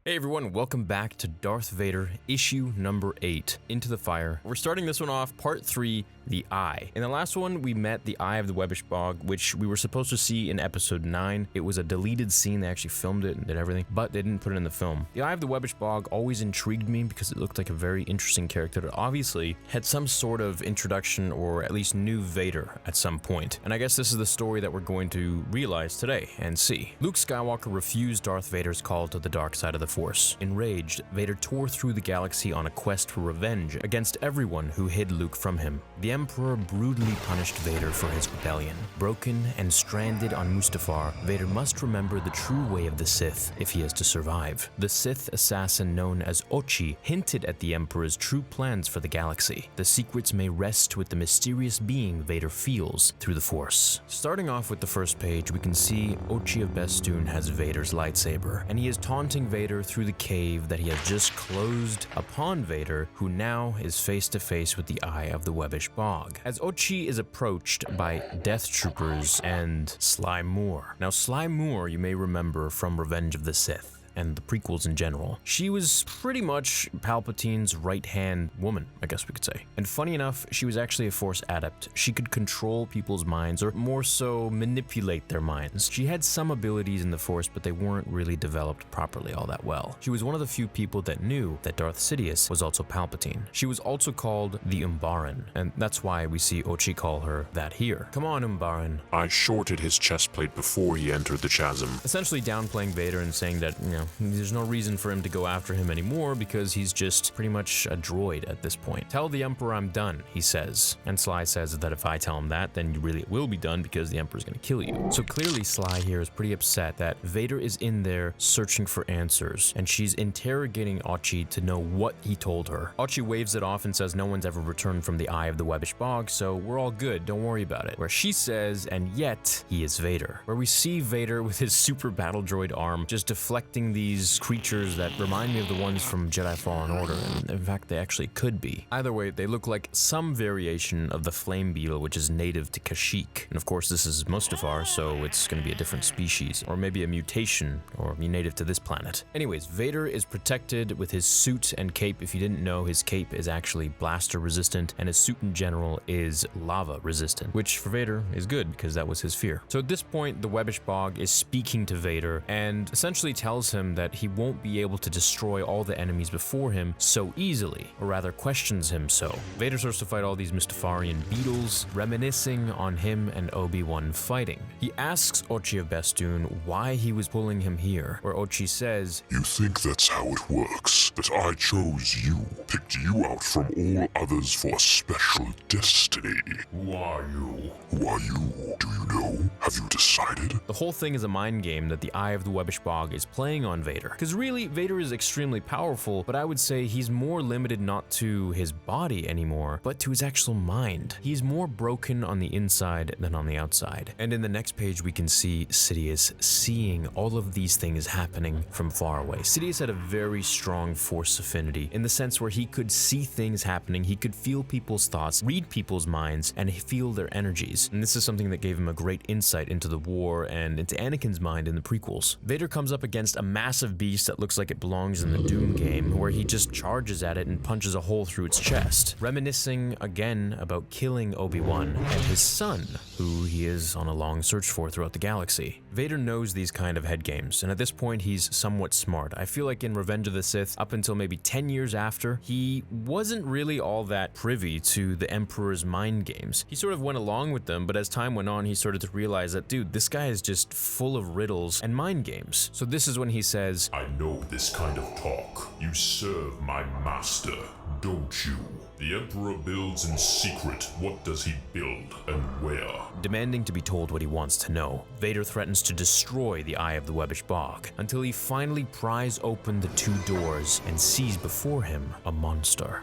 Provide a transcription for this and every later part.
Hey everyone, welcome back to Darth Vader, issue number 8, Into the Fire. We're starting this one off, part 3, the Eye. In the last one, we met the Eye of the Webbish Bog, which we were supposed to see in episode 9. It was a deleted scene, they actually filmed it and did everything, but they didn't put it in the film. The Eye of the Webbish Bog always intrigued me because it looked like a very interesting character that obviously had some sort of introduction or at least knew Vader at some point. And I guess this is the story that we're going to realize today and see. Luke Skywalker refused Darth Vader's call to the dark side of the Force. Enraged, Vader tore through the galaxy on a quest for revenge against everyone who hid Luke from him. The Emperor brutally punished Vader for his rebellion. Broken and stranded on Mustafar, Vader must remember the true way of the Sith if he is to survive. The Sith assassin known as Ochi hinted at the Emperor's true plans for the galaxy. The secrets may rest with the mysterious being Vader feels through the Force. Starting off with the first page, we can see Ochi of Bestoon has Vader's lightsaber, and he is taunting Vader through the cave that he has just closed upon Vader, who now is face to face with the Eye of the Webbish Bog. As Ochi is approached by Death Troopers and Sly Moore. Now Sly Moore you may remember from Revenge of the Sith and the prequels in general. She was pretty much Palpatine's right-hand woman, I guess we could say. And funny enough, she was actually a Force adept. She could control people's minds, or more so, manipulate their minds. She had some abilities in the Force, but they weren't really developed properly all that well. She was one of the few people that knew that Darth Sidious was also Palpatine. She was also called the Umbaran, and that's why we see Ochi call her that here. Come on, Umbaran. I shorted his chest plate before he entered the chasm. Essentially downplaying Vader and saying that, there's no reason for him to go after him anymore because he's just pretty much a droid at this point. Tell the Emperor I'm done, he says. And Sly says that if I tell him that, then you really will be done because the Emperor's gonna kill you. So clearly Sly here is pretty upset that Vader is in there searching for answers, and she's interrogating Ochi to know what he told her. Ochi waves it off and says no one's ever returned from the Eye of the Webbish Bog, so we're all good, don't worry about it. Where she says, and yet he is Vader. Where we see Vader with his super battle droid arm just deflecting these creatures that remind me of the ones from Jedi Fallen Order, and in fact they actually could be. Either way, they look like some variation of the flame beetle, which is native to Kashyyyk. And of course this is Mustafar, so it's going to be a different species, or maybe a mutation, or be native to this planet. Anyways, Vader is protected with his suit and cape. If you didn't know, his cape is actually blaster resistant, and his suit in general is lava resistant, which for Vader is good because that was his fear. So at this point, the Webbish Bog is speaking to Vader and essentially tells him that he won't be able to destroy all the enemies before him so easily, or rather questions him so. Vader starts to fight all these Mustafarian beetles, reminiscing on him and Obi-Wan fighting. He asks Ochi of Bestoon why he was pulling him here, where Ochi says, "You think that's how it works, but I chose you, picked you out from all others for a special destiny." Who are you? Who are you? Do you know? Have you decided? The whole thing is a mind game that the Eye of the Webbish Bog is playing on Vader. Because really, Vader is extremely powerful, but I would say he's more limited not to his body anymore, but to his actual mind. He's more broken on the inside than on the outside. And in the next page, we can see Sidious seeing all of these things happening from far away. Sidious had a very strong Force affinity, in the sense where he could see things happening, he could feel people's thoughts, read people's minds, and feel their energies. And this is something that gave him a great insight into the war and into Anakin's mind in the prequels. Vader comes up against a massive beast that looks like it belongs in the Doom game, where he just charges at it and punches a hole through its chest, reminiscing again about killing Obi-Wan and his son, who he is on a long search for throughout the galaxy. Vader knows these kind of head games, and at this point he's somewhat smart. I feel like in Revenge of the Sith, up until maybe 10 years after, he wasn't really all that privy to the Emperor's mind games. He sort of went along with them, but as time went on, he started to realize that, dude, this guy is just full of riddles and mind games. So this is when he says, "I know this kind of talk. You serve my master, don't you? The Emperor builds in secret. What does he build and where?" demanding to be told what he wants to know. Vader threatens to destroy the Eye of the Webbish Bog, until he finally pries open the two doors and sees before him a monster.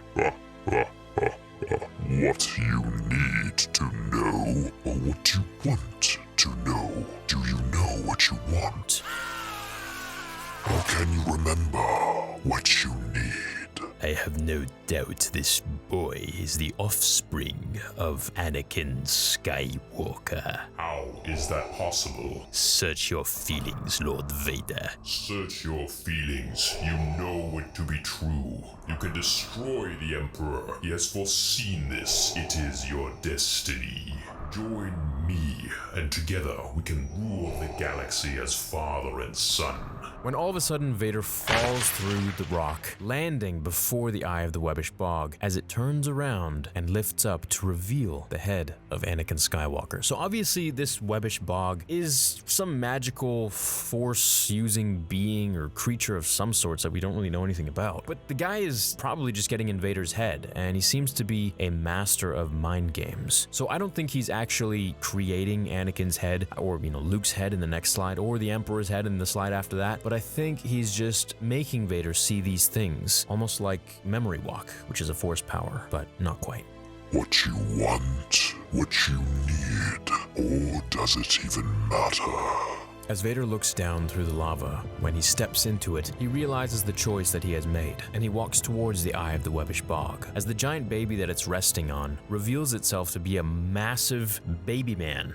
What you need to know, or what you want to know? Do you know what you want? Or can you remember what you need? I have no doubt this boy is the offspring of Anakin Skywalker. How? Is that possible? Search your feelings, Lord Vader. Search your feelings. You know it to be true. You can destroy the Emperor. He has foreseen this. It is your destiny. Join me, and together we can rule the galaxy as father and son. When all of a sudden Vader falls through the rock, landing before the eye of the Webbish Bog as it turns around and lifts up to reveal the head of Anakin Skywalker. So obviously this Webbish Bog is some magical force-using being or creature of some sorts that we don't really know anything about. But the guy is probably just getting in Vader's head, and he seems to be a master of mind games. So I don't think he's actually creating Anakin's head, or Luke's head in the next slide, or the Emperor's head in the slide after that, but I think he's just making Vader see these things, almost like memory walk, which is a force power, but not quite. What you want, what you need, or does it even matter? As Vader looks down through the lava, when he steps into it, he realizes the choice that he has made, and he walks towards the eye of the Webbish Bog, as the giant baby that it's resting on reveals itself to be a massive baby man.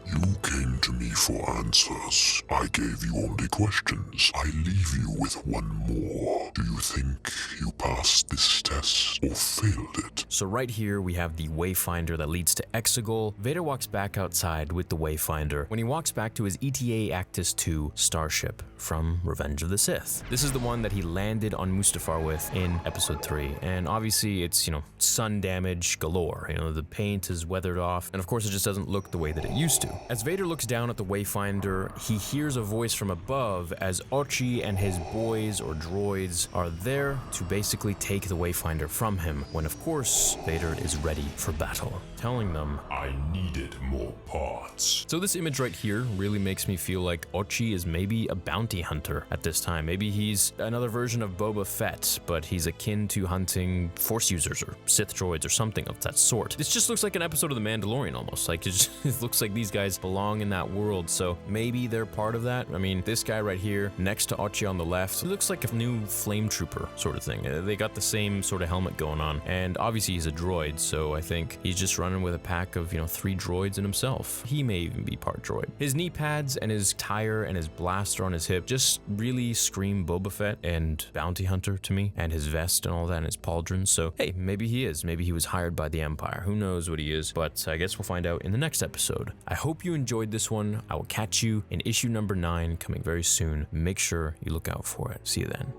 You came to me for answers. I gave you only questions. I leave you with one more. Do you think you passed this test or failed it? So right here we have the Wayfinder that leads to Exegol. Vader walks back outside with the Wayfinder when he walks back to his ETA Actus II starship from Revenge of the Sith. This is the one that he landed on Mustafar with in episode 3, and obviously it's, sun damage galore. The paint is weathered off, and of course it just doesn't look the way that it used to. As Vader looks down at the Wayfinder, he hears a voice from above as Ochi and his boys or droids are there to basically take the Wayfinder from him, when of course Vader is ready for battle, telling them, I needed more parts. So this image right here really makes me feel like Ochi is maybe a bounty hunter at this time. Maybe he's another version of Boba Fett, but he's akin to hunting Force users or Sith droids or something of that sort. This just looks like an episode of The Mandalorian almost. Like it looks like these guys belong in that world, so maybe they're part of that. I mean, this guy right here next to Ochi on the left, he looks like a new flame trooper sort of thing. They got the same sort of helmet going on, and obviously he's a droid, so I think he's just running with a pack of 3 droids in himself. He may even be part droid. His knee pads and his tire and his blaster on his hip just really scream Boba Fett and bounty hunter to me, and his vest and all that and his pauldrons. So hey, maybe he is. Maybe he was hired by the Empire. Who knows what he is, but I guess we'll find out in the next episode. I hope you enjoyed this one. I will catch you in issue number 9 coming very soon. Make sure you look out for it. See you then.